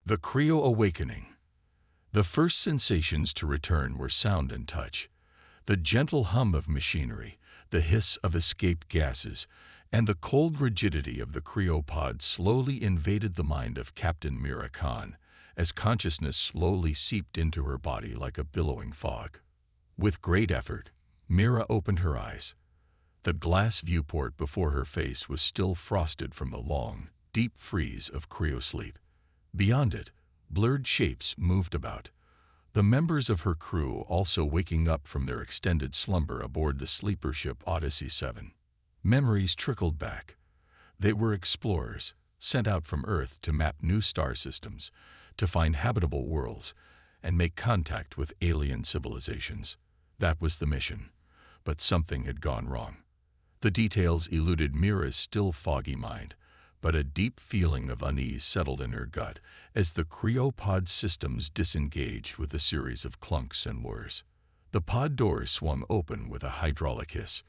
The Cryo-Awakening. The first sensations to return were sound and touch. The gentle hum of machinery, the hiss of escaped gases, and the cold rigidity of the cryopod slowly invaded the mind of Captain Mira Khan, as consciousness slowly seeped into her body like a billowing fog. With great effort, Mira opened her eyes. The glass viewport before her face was still frosted from the long, deep freeze of Cryo-Sleep. Beyond it, blurred shapes moved about. The members of her crew also waking up from their extended slumber aboard the sleeper ship Odyssey 7. Memories trickled back. They were explorers, sent out from Earth to map new star systems, to find habitable worlds, and make contact with alien civilizations. That was the mission. But something had gone wrong. The details eluded Mira's still foggy mind, but a deep feeling of unease settled in her gut as the cryopod systems disengaged with a series of clunks and whirs. The pod doors swung open with a hydraulic hiss.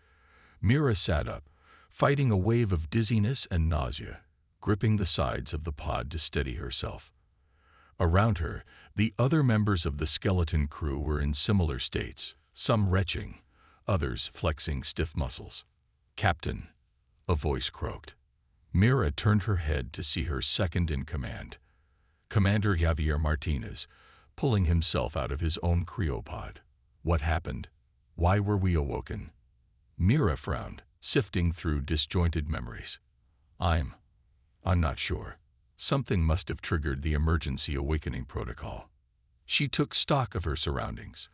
Mira sat up, fighting a wave of dizziness and nausea, gripping the sides of the pod to steady herself. Around her, the other members of the skeleton crew were in similar states, some retching, others flexing stiff muscles. "Captain," a voice croaked. Mira turned her head to see her second-in-command, Commander Javier Martinez, pulling himself out of his own cryopod. What happened? Why were we awoken? Mira frowned, sifting through disjointed memories. I'm not sure. Something must have triggered the emergency awakening protocol. She took stock of her surroundings.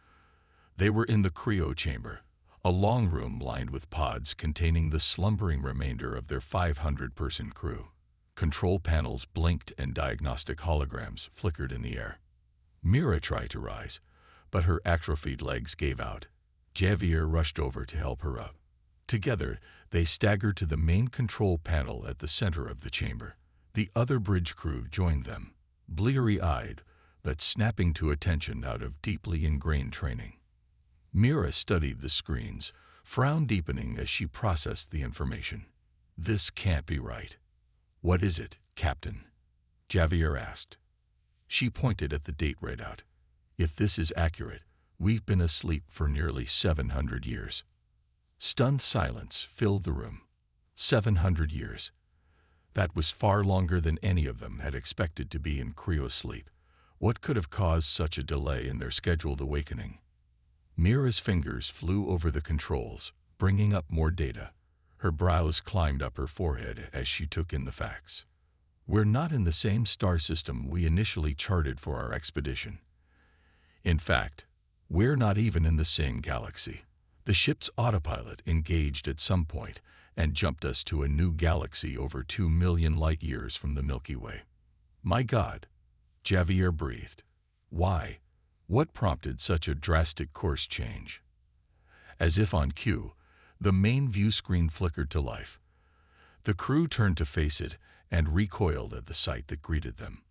They were in the cryo chamber, a long room lined with pods containing the slumbering remainder of their 500-person crew. Control panels blinked and diagnostic holograms flickered in the air. Mira tried to rise, but her atrophied legs gave out. Javier rushed over to help her up. Together, they staggered to the main control panel at the center of the chamber. The other bridge crew joined them, bleary-eyed, but snapping to attention out of deeply ingrained training. Mira studied the screens, frown deepening as she processed the information. This can't be right. What is it, Captain? Javier asked. She pointed at the date readout. If this is accurate, we've been asleep for nearly 700 years. Stunned silence filled the room. 700 years. That was far longer than any of them had expected to be in cryo-sleep. What could have caused such a delay in their scheduled awakening? Mira's fingers flew over the controls, bringing up more data. Her brows climbed up her forehead as she took in the facts. We're not in the same star system we initially charted for our expedition. In fact, we're not even in the same galaxy. The ship's autopilot engaged at some point and jumped us to a new galaxy over 2 million light-years from the Milky Way. My God, Javier breathed. Why? What prompted such a drastic course change? As if on cue, the main view screen flickered to life. The crew turned to face it and recoiled at the sight that greeted them.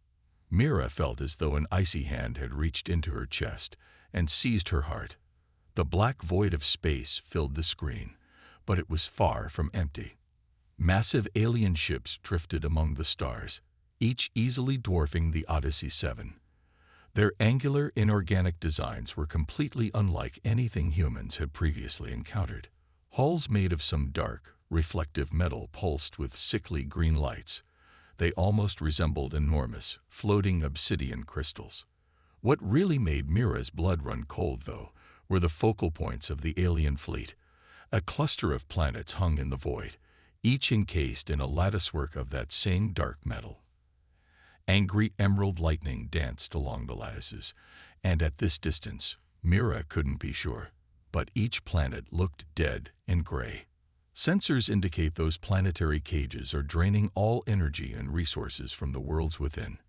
Mira felt as though an icy hand had reached into her chest and seized her heart. The black void of space filled the screen, but it was far from empty. Massive alien ships drifted among the stars, each easily dwarfing the Odyssey 7. Their angular, inorganic designs were completely unlike anything humans had previously encountered. Hulls made of some dark, reflective metal pulsed with sickly green lights. They almost resembled enormous, floating obsidian crystals. What really made Mira's blood run cold, though, were the focal points of the alien fleet. A cluster of planets hung in the void, each encased in a latticework of that same dark metal. Angry emerald lightning danced along the lattices, and at this distance, Mira couldn't be sure, but each planet looked dead and gray. Sensors indicate those planetary cages are draining all energy and resources from the worlds within.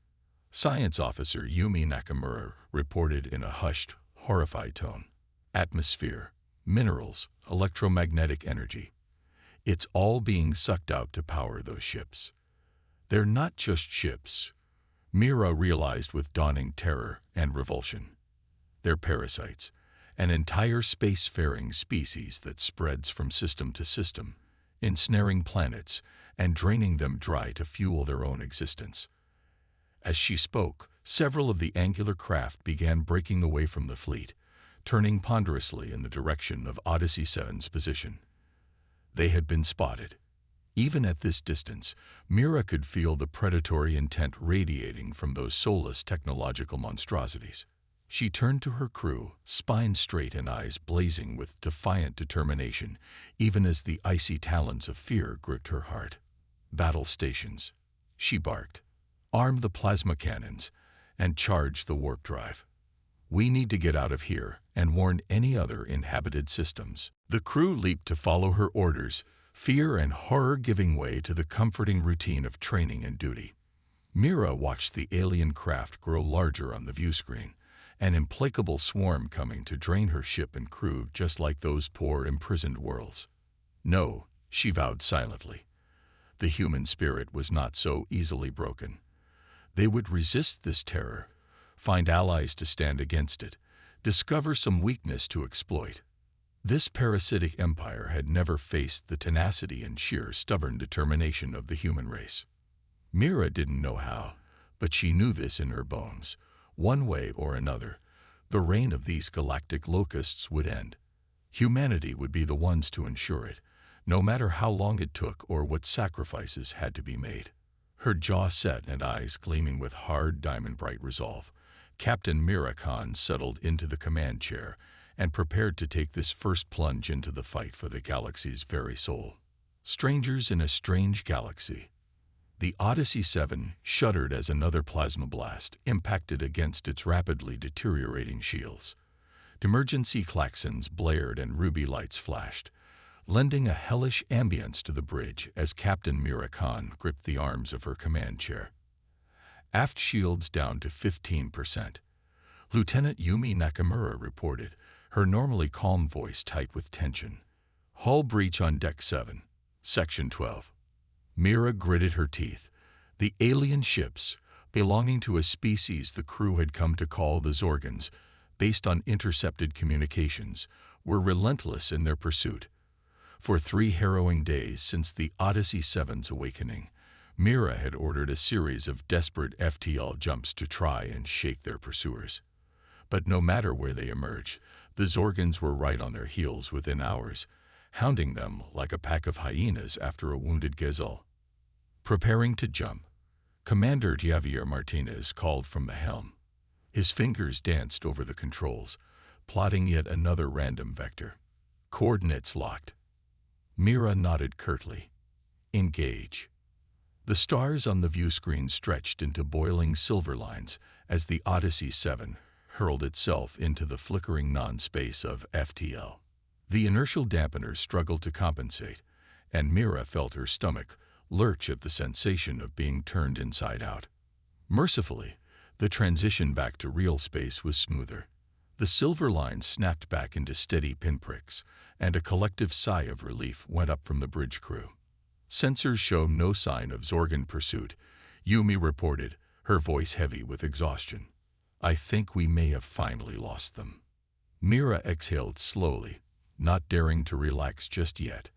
Science officer Yumi Nakamura reported in a hushed, horrified tone. Atmosphere, minerals, electromagnetic energy. It's all being sucked out to power those ships. They're not just ships, Mira realized with dawning terror and revulsion. They're parasites, an entire spacefaring species that spreads from system to system, ensnaring planets and draining them dry to fuel their own existence. As she spoke, Several of the angular craft began breaking away from the fleet, turning ponderously in the direction of Odyssey 7's position. They had been spotted. Even at this distance, Mira could feel the predatory intent radiating from those soulless technological monstrosities. She turned to her crew, spine straight and eyes blazing with defiant determination, even as the icy talons of fear gripped her heart. "Battle stations," she barked. "Arm the plasma cannons and charge the warp drive. We need to get out of here and warn any other inhabited systems." The crew leaped to follow her orders, fear and horror giving way to the comforting routine of training and duty. Mira watched the alien craft grow larger on the view screen, an implacable swarm coming to drain her ship and crew just like those poor imprisoned worlds. No, she vowed silently. The human spirit was not so easily broken. They would resist this terror, find allies to stand against it, discover some weakness to exploit. This parasitic empire had never faced the tenacity and sheer stubborn determination of the human race. Mira didn't know how, but she knew this in her bones. One way or another, the reign of these galactic locusts would end. Humanity would be the ones to ensure it, no matter how long it took or what sacrifices had to be made. Her jaw set and eyes gleaming with hard, diamond-bright resolve, Captain Mira Khan settled into the command chair and prepared to take this first plunge into the fight for the galaxy's very soul. Strangers in a strange galaxy. The Odyssey 7 shuddered as another plasma blast impacted against its rapidly deteriorating shields. Emergency klaxons blared and ruby lights flashed, lending a hellish ambience to the bridge as Captain Mira Khan gripped the arms of her command chair. Aft shields down to 15%. Lieutenant Yumi Nakamura reported, her normally calm voice tight with tension. "Hull breach on Deck 7, Section 12. Mira gritted her teeth. The alien ships, belonging to a species the crew had come to call the Zorgans, based on intercepted communications, were relentless in their pursuit. For 3 harrowing days since the Odyssey 7's awakening, Mira had ordered a series of desperate FTL jumps to try and shake their pursuers. But no matter where they emerged, the Zorgans were right on their heels within hours, hounding them like a pack of hyenas after a wounded gazelle. Preparing to jump, Commander Javier Martinez called from the helm. His fingers danced over the controls, plotting yet another random vector. Coordinates locked. Mira nodded curtly. Engage. The stars on the view screen stretched into boiling silver lines as the Odyssey 7 hurled itself into the flickering non-space of FTL. The inertial dampeners struggled to compensate, and Mira felt her stomach lurch at the sensation of being turned inside out. Mercifully, the transition back to real space was smoother. The silver lines snapped back into steady pinpricks, and a collective sigh of relief went up from the bridge crew. Sensors showed no sign of Zorgan pursuit, Yumi reported, her voice heavy with exhaustion. "I think we may have finally lost them." Mira exhaled slowly, not daring to relax just yet.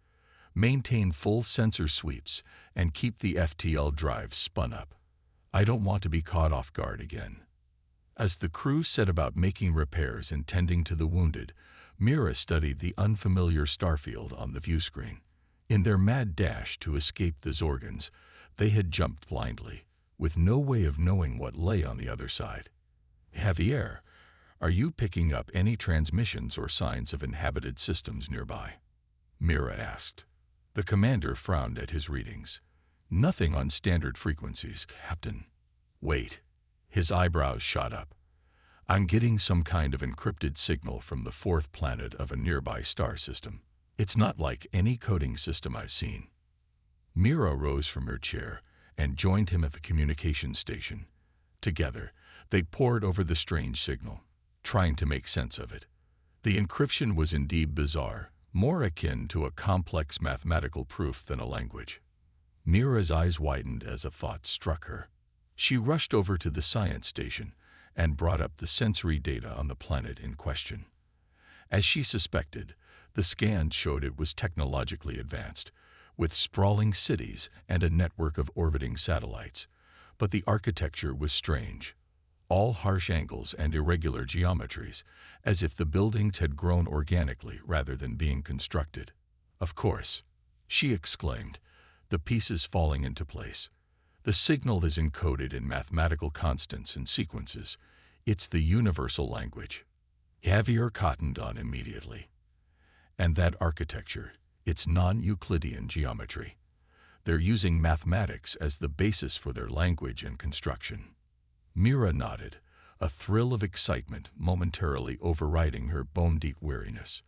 Maintain full sensor sweeps and keep the FTL drive spun up. I don't want to be caught off guard again. As the crew set about making repairs and tending to the wounded, Mira studied the unfamiliar starfield on the view screen. In their mad dash to escape the Zorgans, they had jumped blindly, with no way of knowing what lay on the other side. "Javier, are you picking up any transmissions or signs of inhabited systems nearby?" Mira asked. The commander frowned at his readings. "Nothing on standard frequencies, Captain." "Wait." His eyebrows shot up. "I'm getting some kind of encrypted signal from the 4th planet of a nearby star system. It's not like any coding system I've seen." Mira rose from her chair and joined him at the communication station. Together, they pored over the strange signal, trying to make sense of it. The encryption was indeed bizarre, more akin to a complex mathematical proof than a language. Mira's eyes widened as a thought struck her. She rushed over to the science station and brought up the sensory data on the planet in question. As she suspected, the scan showed it was technologically advanced, with sprawling cities and a network of orbiting satellites, but the architecture was strange. all harsh angles and irregular geometries, as if the buildings had grown organically rather than being constructed. "Of course," she exclaimed, the pieces falling into place. "The signal is encoded in mathematical constants and sequences. It's the universal language." Javier cottoned on immediately. "And that architecture, it's non-Euclidean geometry. They're using mathematics as the basis for their language and construction." Mira nodded, a thrill of excitement momentarily overriding her bone-deep weariness.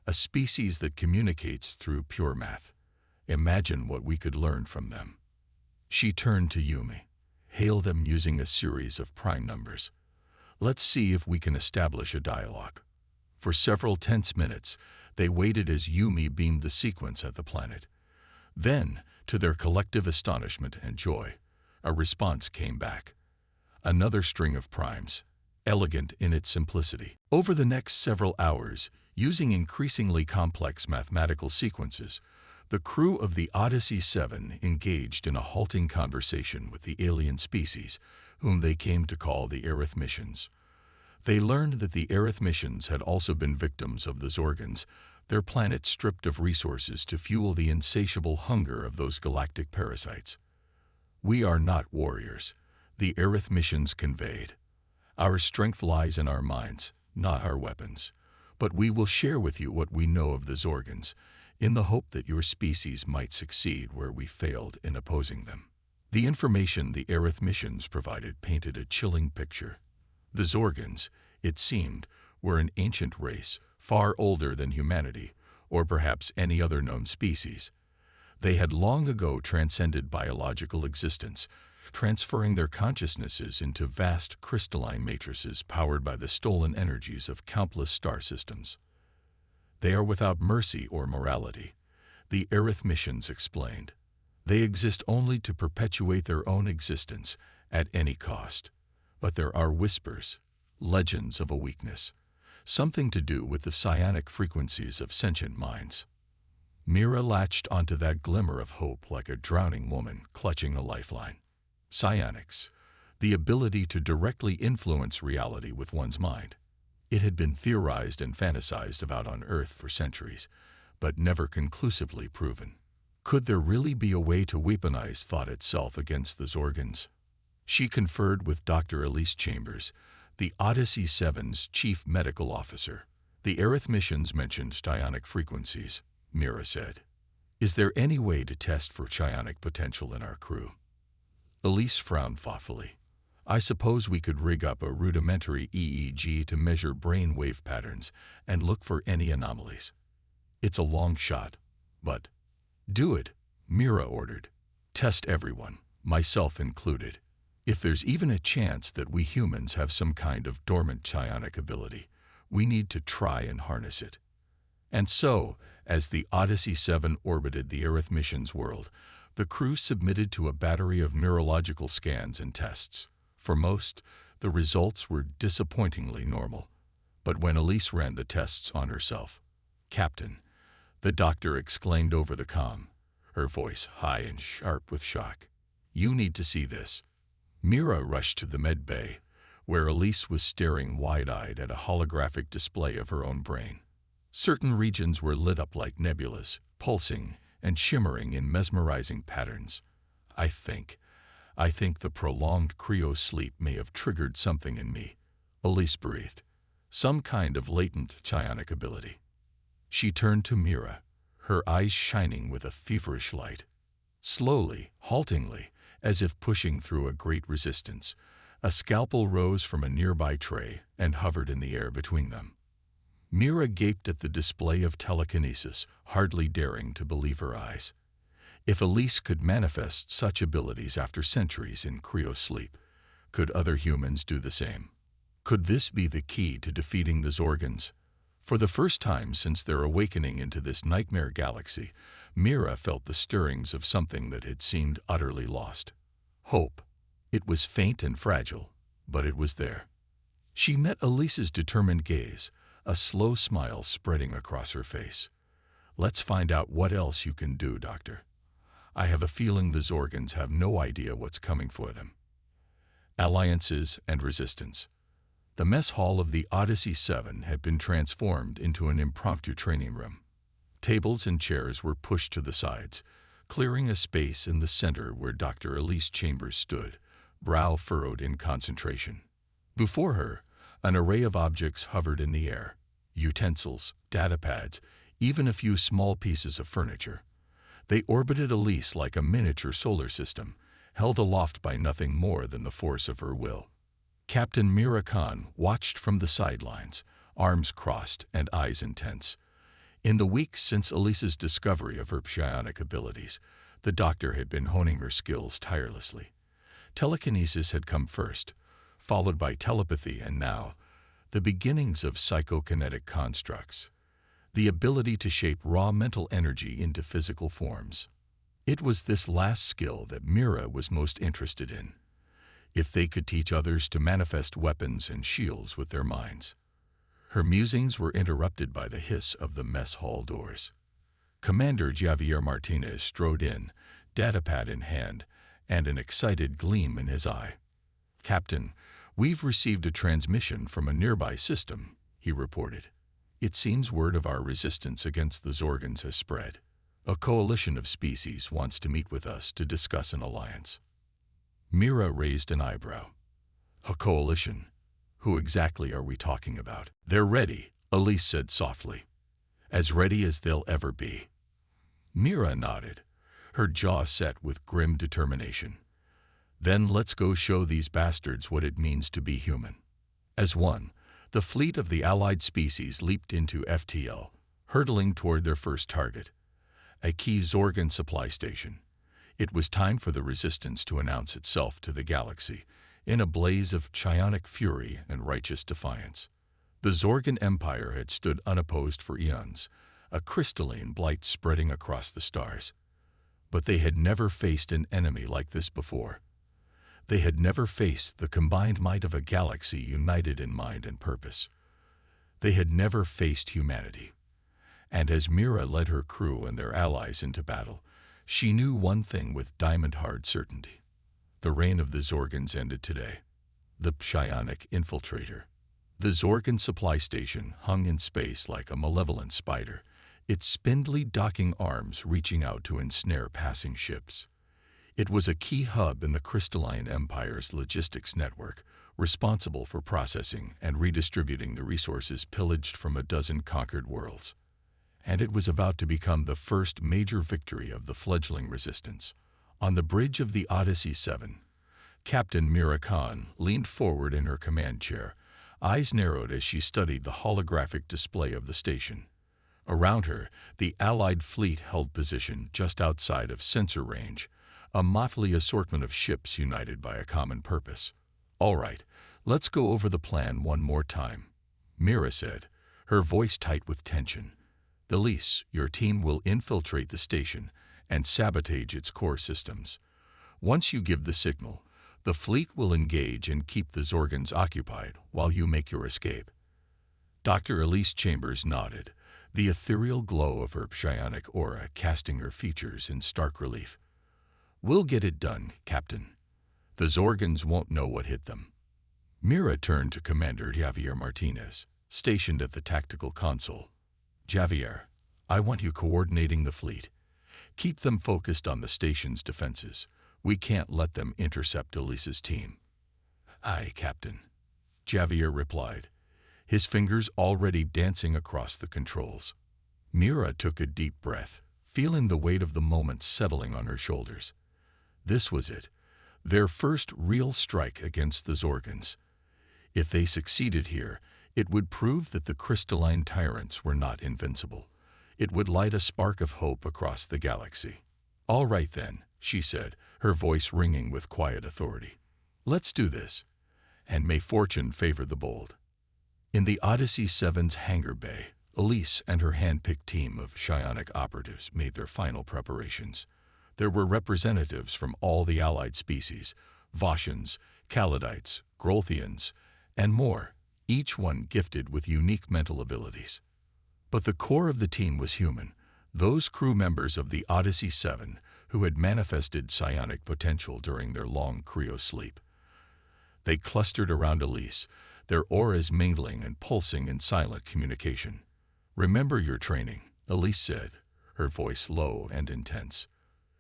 "A species that communicates through pure math. Imagine what we could learn from them." She turned to Yumi. "Hail them using a series of prime numbers. Let's see if we can establish a dialogue." For several tense minutes, they waited as Yumi beamed the sequence at the planet. Then, to their collective astonishment and joy, a response came back. Another string of primes, elegant in its simplicity. Over the next several hours, using increasingly complex mathematical sequences, the crew of the Odyssey 7 engaged in a halting conversation with the alien species, whom they came to call the arithmetians. They learned that the arithmetians had also been victims of the Zorgans, their planet stripped of resources to fuel the insatiable hunger of those galactic parasites. "We are not warriors," the arithmetians conveyed. "Our strength lies in our minds, not our weapons. But we will share with you what we know of the Zorgans, in the hope that your species might succeed where we failed in opposing them." The information the arithmetians provided painted a chilling picture. The Zorgans, it seemed, were an ancient race, far older than humanity, or perhaps any other known species. They had long ago transcended biological existence, transferring their consciousnesses into vast crystalline matrices powered by the stolen energies of countless star systems. "They are without mercy or morality," the arithmetians explained. "They exist only to perpetuate their own existence at any cost. But there are whispers, legends of a weakness, something to do with the psionic frequencies of sentient minds." Mira latched onto that glimmer of hope like a drowning woman clutching a lifeline. Psionics, the ability to directly influence reality with one's mind. It had been theorized and fantasized about on Earth for centuries, but never conclusively proven. Could there really be a way to weaponize thought itself against the Zorgans? She conferred with Dr. Elise Chambers, the Odyssey 7's chief medical officer. "The arithmetians mentioned psionic frequencies," Mira said. "Is there any way to test for psionic potential in our crew?" Elise frowned thoughtfully. "I suppose we could rig up a rudimentary EEG to measure brain wave patterns and look for any anomalies. It's a long shot, but—" "Do it," Mira ordered. "Test everyone, myself included. If there's even a chance that we humans have some kind of dormant psionic ability, we need to try and harness it." And so, as the Odyssey 7 orbited the arithmetians' world, the crew submitted to a battery of neurological scans and tests. For most, the results were disappointingly normal. But when Elise ran the tests on herself, "Captain," the doctor exclaimed over the comm, her voice high and sharp with shock, "you need to see this." Mira rushed to the med bay, where Elise was staring wide-eyed at a holographic display of her own brain. Certain regions were lit up like nebulas, pulsing and shimmering in mesmerizing patterns. I think the prolonged cryo-sleep may have triggered something in me," Elise breathed. "Some kind of latent psionic ability." She turned to Mira, her eyes shining with a feverish light. Slowly, haltingly, as if pushing through a great resistance, a scalpel rose from a nearby tray and hovered in the air between them. Mira gaped at the display of telekinesis, hardly daring to believe her eyes. If Elise could manifest such abilities after centuries in cryo-sleep, could other humans do the same? Could this be the key to defeating the Zorgans? For the first time since their awakening into this nightmare galaxy, Mira felt the stirrings of something that had seemed utterly lost. Hope. It was faint and fragile, but it was there. She met Elise's determined gaze, a slow smile spreading across her face. "Let's find out what else you can do, Doctor. I have a feeling the Zorgans have no idea what's coming for them." Alliances and Resistance. The mess hall of the Odyssey 7 had been transformed into an impromptu training room. Tables and chairs were pushed to the sides, clearing a space in the center where Dr. Elise Chambers stood, brow furrowed in concentration. Before her, an array of objects hovered in the air: utensils, data pads, even a few small pieces of furniture. They orbited Elise like a miniature solar system, held aloft by nothing more than the force of her will. Captain Mira Khan watched from the sidelines, arms crossed and eyes intense. In the weeks since Elise's discovery of her psionic abilities, the doctor had been honing her skills tirelessly. Telekinesis had come first, followed by telepathy, and now, the beginnings of psychokinetic constructs, the ability to shape raw mental energy into physical forms. It was this last skill that Mira was most interested in. If they could teach others to manifest weapons and shields with their minds. Her musings were interrupted by the hiss of the mess hall doors. Commander Javier Martinez strode in, datapad in hand, and an excited gleam in his eye. "Captain, we've received a transmission from a nearby system," he reported. "It seems word of our resistance against the Zorgans has spread. A coalition of species wants to meet with us to discuss an alliance." Mira raised an eyebrow. "A coalition? Who exactly are we talking about?" "They're ready," Elise said softly. "As ready as they'll ever be." Mira nodded, her jaw set with grim determination. "Then let's go show these bastards what it means to be human." As one, the fleet of the allied species leaped into FTL, hurtling toward their first target, a key Zorgan supply station. It was time for the resistance to announce itself to the galaxy, in a blaze of psionic fury and righteous defiance. The Zorgan Empire had stood unopposed for eons, a crystalline blight spreading across the stars. But they had never faced an enemy like this before. They had never faced the combined might of a galaxy united in mind and purpose. They had never faced humanity. And as Mira led her crew and their allies into battle, she knew one thing with diamond-hard certainty. The reign of the Zorgans ended today. The psionic infiltrator. The Zorgan supply station hung in space like a malevolent spider, its spindly docking arms reaching out to ensnare passing ships. It was a key hub in the crystalline empire's logistics network, responsible for processing and redistributing the resources pillaged from a dozen conquered worlds. And it was about to become the first major victory of the fledgling resistance. On the bridge of the Odyssey 7, Captain Mira Khan leaned forward in her command chair, eyes narrowed as she studied the holographic display of the station. Around her, the Allied fleet held position just outside of sensor range, a motley assortment of ships united by a common purpose. "All right, let's go over the plan one more time," Mira said, her voice tight with tension. "Elise, your team will infiltrate the station and sabotage its core systems. Once you give the signal, the fleet will engage and keep the Zorgans occupied while you make your escape." Dr. Elise Chambers nodded, the ethereal glow of her psionic aura casting her features in stark relief. "We'll get it done, Captain. The Zorgans won't know what hit them." Mira turned to Commander Javier Martinez, stationed at the tactical console. "Javier, I want you coordinating the fleet. Keep them focused on the station's defenses. We can't let them intercept Elise's team." "Aye, Captain," Javier replied, his fingers already dancing across the controls. Mira took a deep breath, feeling the weight of the moment settling on her shoulders. This was it, their first real strike against the Zorgans. If they succeeded here, it would prove that the crystalline tyrants were not invincible. It would light a spark of hope across the galaxy. "All right then," she said, her voice ringing with quiet authority. "Let's do this, and may fortune favor the bold." In the Odyssey 7's hangar bay, Elise and her hand-picked team of psionic operatives made their final preparations. There were representatives from all the allied species, Voshans, Kaladites, Grolthians, and more, each one gifted with unique mental abilities. But the core of the team was human, those crew members of the Odyssey 7 who had manifested psionic potential during their long Cryo-Sleep. They clustered around Elise, their auras mingling and pulsing in silent communication. "Remember your training," Elise said, her voice low and intense.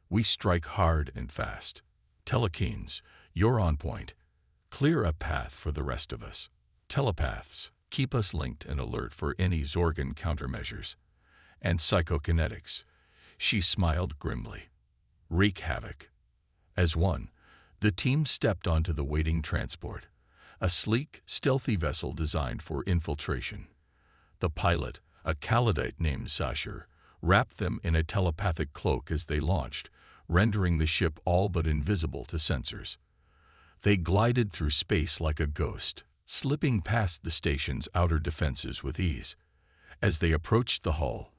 "We strike hard and fast. Telekines, you're on point. Clear a path for the rest of us. Telepaths, keep us linked and alert for any Zorgan countermeasures. And psychokinetics," she smiled grimly, "wreak havoc." As one, the team stepped onto the waiting transport, a sleek, stealthy vessel designed for infiltration. The pilot, a Khaladite named Zashir, wrapped them in a telepathic cloak as they launched, rendering the ship all but invisible to sensors. They glided through space like a ghost, slipping past the station's outer defenses with ease. As they approached the hull,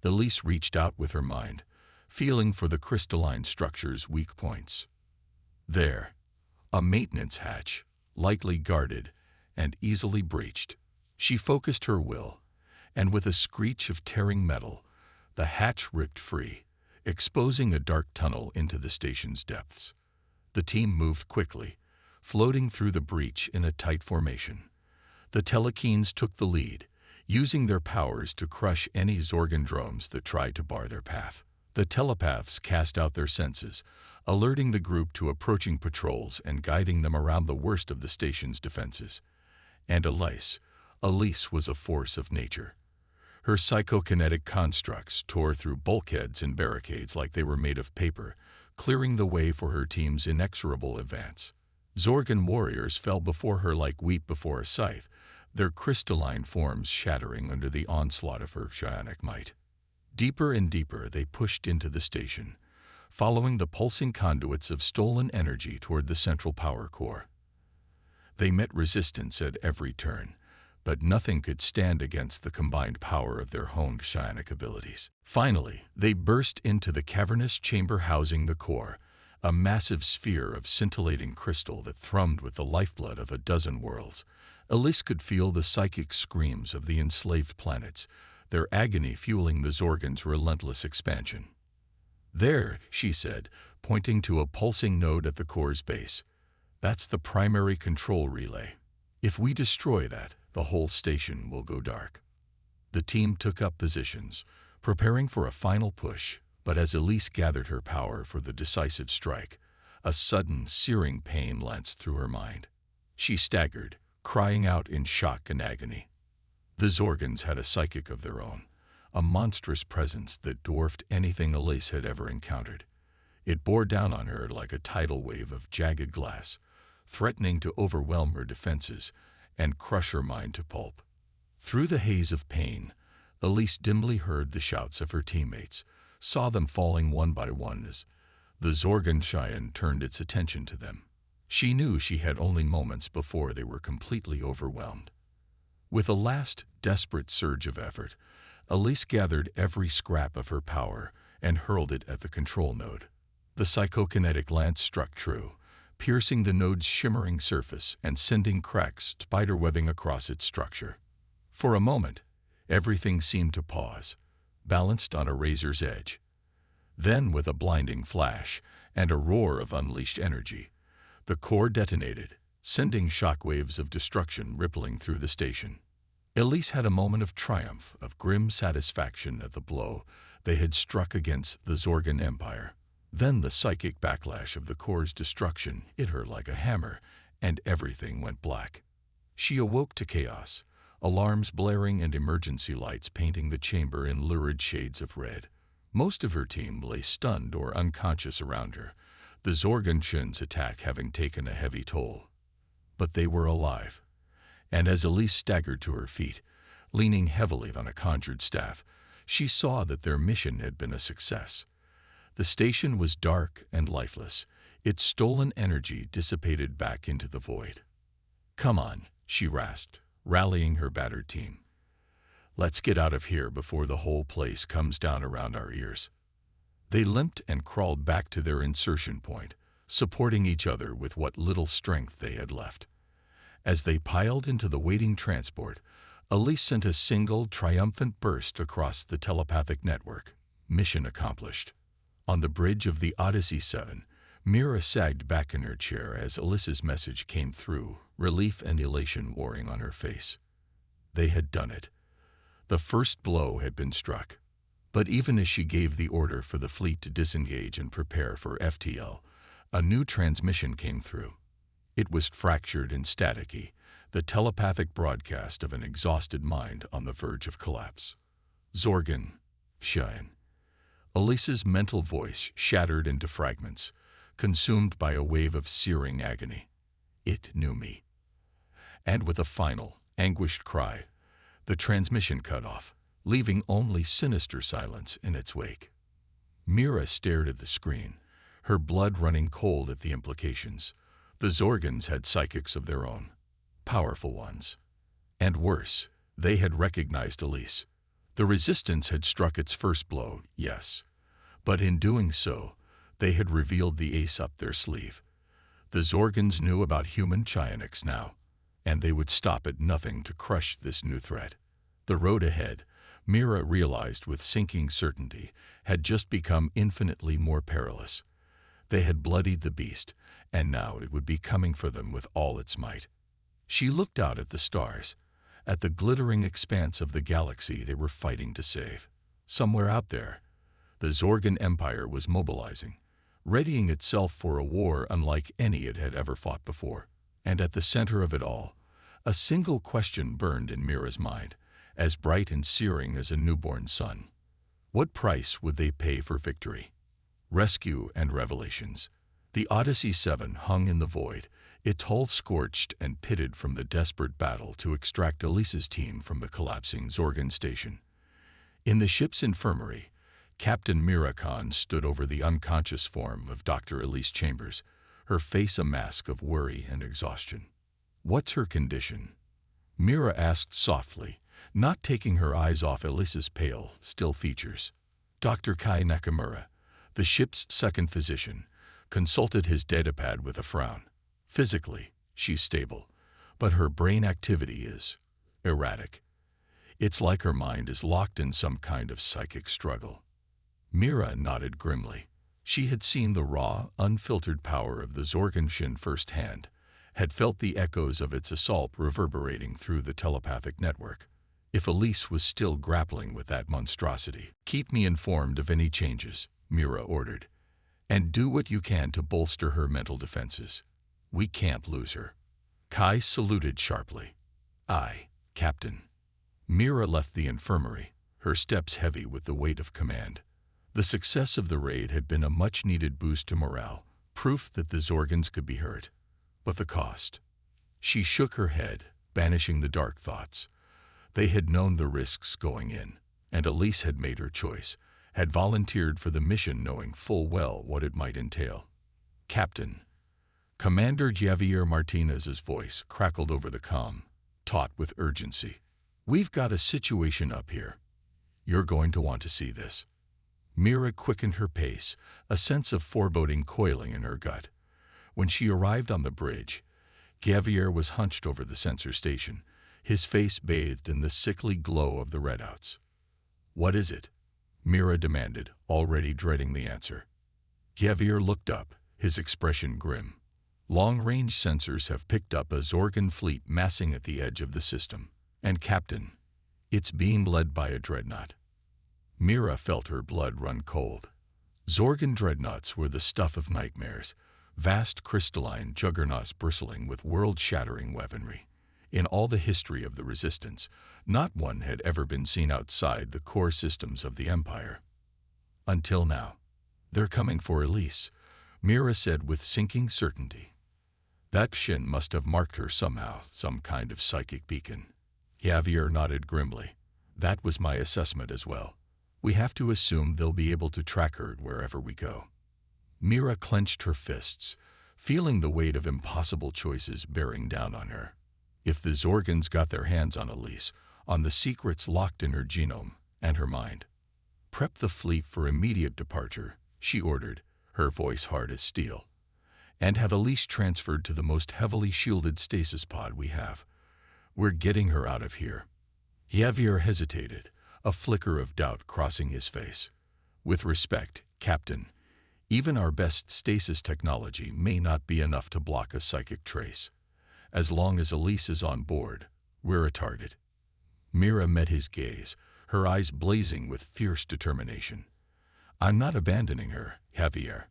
Elise reached out with her mind, feeling for the crystalline structure's weak points. There, a maintenance hatch, lightly guarded and easily breached. She focused her will, and with a screech of tearing metal, the hatch ripped free, exposing a dark tunnel into the station's depths. The team moved quickly, floating through the breach in a tight formation. The Telekines took the lead, using their powers to crush any Zorgan drones that tried to bar their path. The telepaths cast out their senses, alerting the group to approaching patrols and guiding them around the worst of the station's defenses. And Elise was a force of nature. Her psychokinetic constructs tore through bulkheads and barricades like they were made of paper, clearing the way for her team's inexorable advance. Zorgan warriors fell before her like wheat before a scythe, their crystalline forms shattering under the onslaught of her psionic might. Deeper and deeper they pushed into the station, following the pulsing conduits of stolen energy toward the central power core. They met resistance at every turn, but nothing could stand against the combined power of their honed psionic abilities. Finally, they burst into the cavernous chamber housing the core, a massive sphere of scintillating crystal that thrummed with the lifeblood of a dozen worlds. Elise could feel the psychic screams of the enslaved planets, their agony fueling the Zorgan's relentless expansion. "There," she said, pointing to a pulsing node at the core's base. "That's the primary control relay. If we destroy that, the whole station will go dark." The team took up positions, preparing for a final push, but as Elise gathered her power for the decisive strike, a sudden, searing pain lanced through her mind. She staggered, crying out in shock and agony. The Zorgans had a psychic of their own, a monstrous presence that dwarfed anything Elise had ever encountered. It bore down on her like a tidal wave of jagged glass, threatening to overwhelm her defenses and crush her mind to pulp. Through the haze of pain, Elise dimly heard the shouts of her teammates, saw them falling one by one as the Zorgan Cheyenne turned its attention to them. She knew she had only moments before they were completely overwhelmed. With a last, desperate surge of effort, Elise gathered every scrap of her power and hurled it at the control node. The psychokinetic lance struck true, piercing the node's shimmering surface and sending cracks spiderwebbing across its structure. For a moment, everything seemed to pause, balanced on a razor's edge. Then, with a blinding flash and a roar of unleashed energy, the core detonated, sending shockwaves of destruction rippling through the station. Elise had a moment of triumph, of grim satisfaction at the blow they had struck against the Zorgan Empire. Then the psychic backlash of the core's destruction hit her like a hammer, and everything went black. She awoke to chaos, alarms blaring and emergency lights painting the chamber in lurid shades of red. Most of her team lay stunned or unconscious around her, the Zorgan Shin's attack having taken a heavy toll. But they were alive, and as Elise staggered to her feet, leaning heavily on a conjured staff, she saw that their mission had been a success. The station was dark and lifeless, its stolen energy dissipated back into the void. "Come on," she rasped, rallying her battered team. "Let's get out of here before the whole place comes down around our ears." They limped and crawled back to their insertion point, supporting each other with what little strength they had left. As they piled into the waiting transport, Elise sent a single, triumphant burst across the telepathic network. Mission accomplished. On the bridge of the Odyssey 7, Mira sagged back in her chair as Alyssa's message came through, relief and elation warring on her face. They had done it. The first blow had been struck. But even as she gave the order for the fleet to disengage and prepare for FTL, a new transmission came through. It was fractured and staticky, the telepathic broadcast of an exhausted mind on the verge of collapse. Zorgan, Shine. Alyssa's mental voice shattered into fragments, consumed by a wave of searing agony. It knew me. And with a final, anguished cry, the transmission cut off, leaving only sinister silence in its wake. Mira stared at the screen, her blood running cold at the implications. The Zorgans had psychics of their own, powerful ones. And worse, they had recognized Elise. The resistance had struck its first blow, yes. But in doing so, they had revealed the ace up their sleeve. The Zorgans knew about human psionics now, and they would stop at nothing to crush this new threat. The road ahead, Mira realized with sinking certainty, had just become infinitely more perilous. They had bloodied the beast, and now it would be coming for them with all its might. She looked out at the stars, at the glittering expanse of the galaxy they were fighting to save. Somewhere out there, the Zorgan Empire was mobilizing, readying itself for a war unlike any it had ever fought before. And at the center of it all, a single question burned in Mira's mind, as bright and searing as a newborn sun. What price would they pay for victory? Rescue and revelations. The Odyssey 7 hung in the void, its hull scorched and pitted from the desperate battle to extract Elise's team from the collapsing Zorgan station. In the ship's infirmary, Captain Mira Khan stood over the unconscious form of Dr. Elise Chambers, her face a mask of worry and exhaustion. "What's her condition?" Mira asked softly, not taking her eyes off Elise's pale, still features. Dr. Kai Nakamura, the ship's second physician, consulted his datapad with a frown. "Physically, she's stable, but her brain activity is erratic. It's like her mind is locked in some kind of psychic struggle." Mira nodded grimly. She had seen the raw, unfiltered power of the Zorgan Shin firsthand, had felt the echoes of its assault reverberating through the telepathic network. If Elise was still grappling with that monstrosity, "Keep me informed of any changes," Mira ordered, "and do what you can to bolster her mental defenses. We can't lose her." Kai saluted sharply. "Aye, Captain." Mira left the infirmary, her steps heavy with the weight of command. The success of the raid had been a much-needed boost to morale, proof that the Zorgans could be hurt. But the cost? She shook her head, banishing the dark thoughts. They had known the risks going in, and Elise had made her choice, had volunteered for the mission knowing full well what it might entail. "Captain." Commander Javier Martinez's voice crackled over the comm, taut with urgency. "We've got a situation up here. You're going to want to see this." Mira quickened her pace, a sense of foreboding coiling in her gut. When she arrived on the bridge, Javier was hunched over the sensor station, his face bathed in the sickly glow of the redouts. "What is it?" Mira demanded, already dreading the answer. Javier looked up, his expression grim. "Long-range sensors have picked up a Zorgan fleet massing at the edge of the system. And Captain, it's being led by a dreadnought." Mira felt her blood run cold. Zorgan dreadnoughts were the stuff of nightmares, vast crystalline juggernauts bristling with world-shattering weaponry. In all the history of the Resistance, not one had ever been seen outside the core systems of the Empire. Until now. "They're coming for Elise," Mira said with sinking certainty. That Shin must have marked her somehow, some kind of psychic beacon. Javier nodded grimly. "That was my assessment as well. We have to assume they'll be able to track her wherever we go." Mira clenched her fists, feeling the weight of impossible choices bearing down on her. If the Zorgans got their hands on Elise, on the secrets locked in her genome and her mind. "Prep the fleet for immediate departure," she ordered, her voice hard as steel. "And have Elise transferred to the most heavily shielded stasis pod we have. We're getting her out of here." Javier hesitated, a flicker of doubt crossing his face. "With respect, Captain, Even our best stasis technology may not be enough to block a psychic trace. As long as Elise is on board, we're a target. Mira met his gaze, her eyes blazing with fierce determination. I'm not abandoning her, Javier.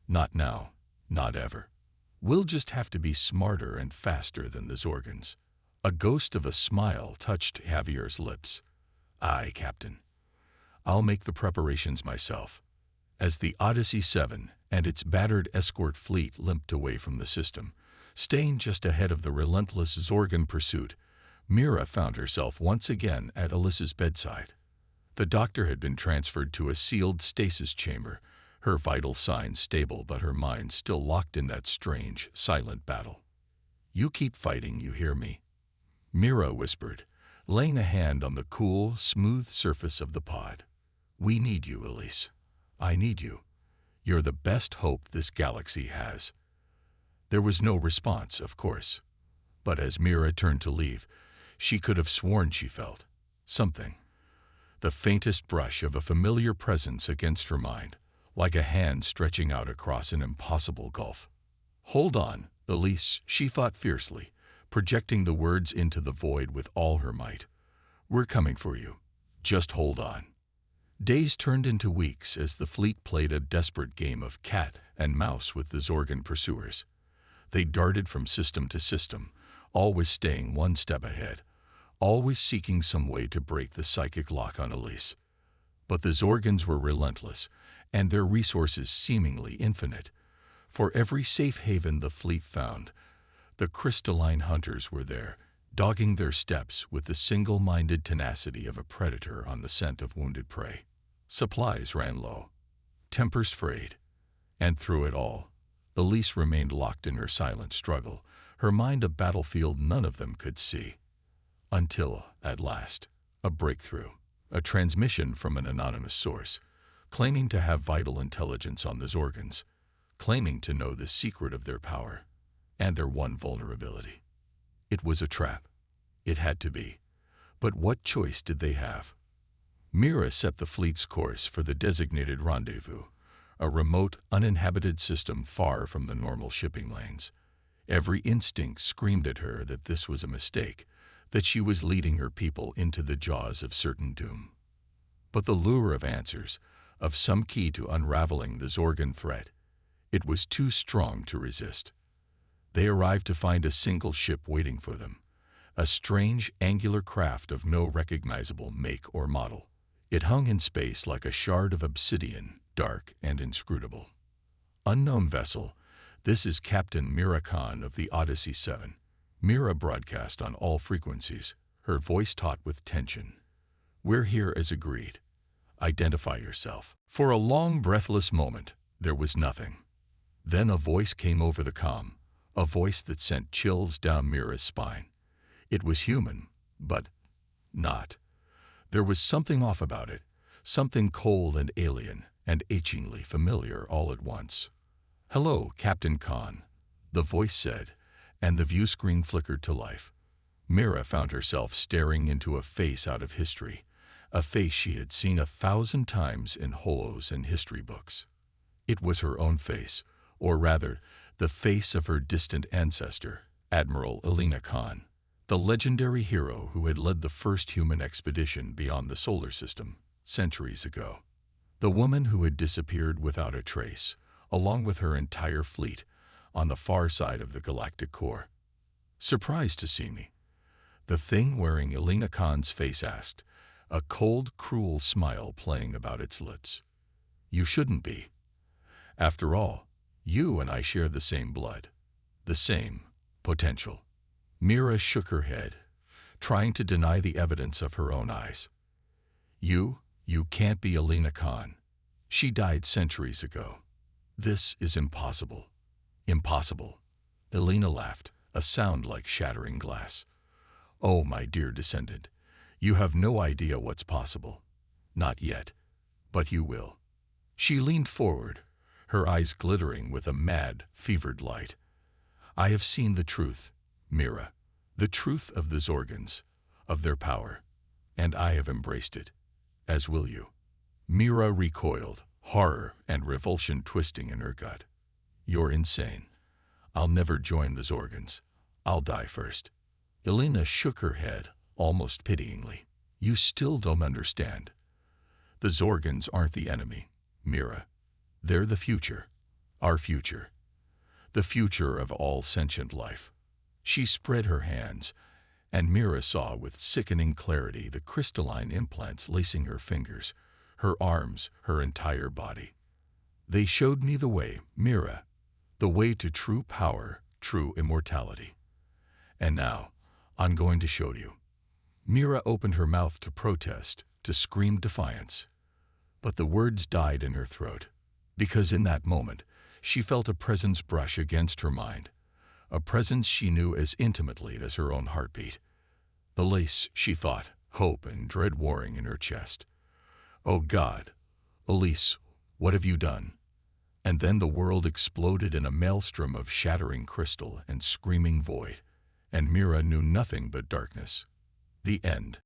Not now, not ever. We'll just have to be smarter and faster than the Zorgans. A ghost of a smile touched Javier's lips. Aye, Captain. I'll make the preparations myself. As the Odyssey 7 and its battered escort fleet limped away from the system, staying just ahead of the relentless Zorgan pursuit, Mira found herself once again at Alyssa's bedside. The doctor had been transferred to a sealed stasis chamber, her vital signs stable but her mind still locked in that strange, silent battle. You keep fighting, you hear me? Mira whispered, laying a hand on the cool, smooth surface of the pod. We need you, Elise. I need you. You're the best hope this galaxy has. There was no response, of course. But as Mira turned to leave, she could have sworn she felt something. The faintest brush of a familiar presence against her mind, like a hand stretching out across an impossible gulf. Hold on, Elise, she thought fiercely, projecting the words into the void with all her might. We're coming for you. Just hold on. Days turned into weeks as the fleet played a desperate game of cat and mouse with the Zorgan pursuers. They darted from system to system, always staying one step ahead, always seeking some way to break the psychic lock on Elise. But the Zorgans were relentless, and their resources seemingly infinite. For every safe haven the fleet found, the crystalline hunters were there, dogging their steps with the single-minded tenacity of a predator on the scent of wounded prey. Supplies ran low, tempers frayed, and through it all, Elise remained locked in her silent struggle, her mind a battlefield none of them could see. Until, at last, a breakthrough, a transmission from an anonymous source, claiming to have vital intelligence on the Zorgans, claiming to know the secret of their power and their one vulnerability. It was a trap. It had to be. But what choice did they have? Mira set the fleet's course for the designated rendezvous, a remote, uninhabited system far from the normal shipping lanes. Every instinct screamed at her that this was a mistake, that she was leading her people into the jaws of certain doom. But the lure of answers, of some key to unraveling the Zorgan threat, it was too strong to resist. They arrived to find a single ship waiting for them, a strange, angular craft of no recognizable make or model. It hung in space like a shard of obsidian, dark and inscrutable. Unknown vessel, this is Captain Mira Khan of the Odyssey 7. Mira broadcast on all frequencies, her voice taut with tension. We're here as agreed. Identify yourself. For a long, breathless moment, there was nothing. Then a voice came over the comm, a voice that sent chills down Mira's spine. It was human, but not. There was something off about it, something cold and alien and achingly familiar all at once. Hello, Captain Khan, the voice said, and the view screen flickered to life. Mira found herself staring into a face out of history, a face she had seen 1,000 times in holos and history books. It was her own face, or rather, the face of her distant ancestor, Admiral Elena Khan, the legendary hero who had led the first human expedition beyond the solar system centuries ago. The woman who had disappeared without a trace, along with her entire fleet, on the far side of the galactic core. Surprised to see me? The thing wearing Elena Khan's face asked, a cold, cruel smile playing about its lips. You shouldn't be. After all, you and I share the same blood, the same potential. Mira shook her head, trying to deny the evidence of her own eyes. You can't be Elena Khan. She died centuries ago. This is impossible. Impossible. Elena laughed, a sound like shattering glass. Oh, my dear descendant, you have no idea what's possible. Not yet, but you will. She leaned forward, her eyes glittering with a mad, fevered light. I have seen the truth, Mira, the truth of the Zorgans, of their power, and I have embraced it, as will you. Mira recoiled, horror and revulsion twisting in her gut. "You're insane. I'll never join the Zorgans. I'll die first." Elena shook her head, almost pityingly. "You still don't understand. The Zorgans aren't the enemy, Mira. They're the future. Our future. The future of all sentient life." She spread her hands, and Mira saw with sickening clarity the crystalline implants lacing her fingers, her arms, her entire body. "They showed me the way, Mira. The way to true power, true immortality. And now, I'm going to show you." Mira opened her mouth to protest, to scream defiance. But the words died in her throat, because in that moment, she felt a presence brush against her mind, a presence she knew as intimately as her own heartbeat. The lace, she thought, hope and dread warring in her chest. "Oh God, Elise, what have you done?" And then the world exploded in a maelstrom of shattering crystal and screaming void, and Mira knew nothing but darkness. The end.